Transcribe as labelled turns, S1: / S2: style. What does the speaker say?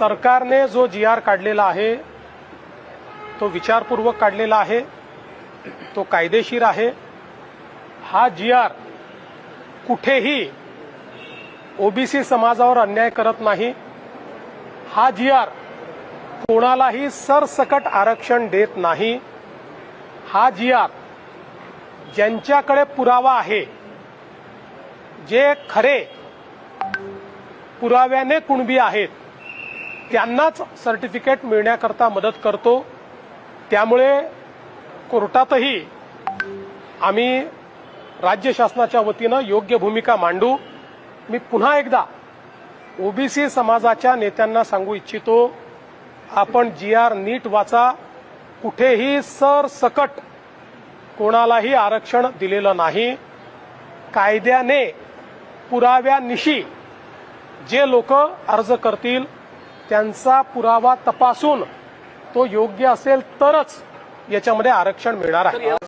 S1: सरकारने जो GR काढलेला आहे तो विचारपूर्वक काढलेला आहे, तो कायदेशीर आहे। हा GR कुठेही ओबीसी समाजावर अन्याय करत नाही। हा GR कोणालाही सरसकट आरक्षण देत नाही। हा GR ज्यांच्याकडे पुरावा आहे, जे खरे पुराव्याने कुणबी आहेत, त्यांनाच सर्टिफिकेट मिळण्याकरता मदत करतो। त्यामुळे कोर्टातही आम्ही राज्य शासनाच्या वतीने योग्य भूमिका मांडू। मी पुन्हा एकदा ओबीसी समाजाच्या नेत्यांना सांगू इच्छितो, आपण GR नीट वाचा। कुठेही सरसकट कोणालाही आरक्षण दिलेलं नाही। कायद्याने पुराव्यानिशी जे लोक अर्ज करतील त्यांचा पुरावा तपासून तो योग्य असेल तरच याच्यामध्ये आरक्षण मिळणार आहे।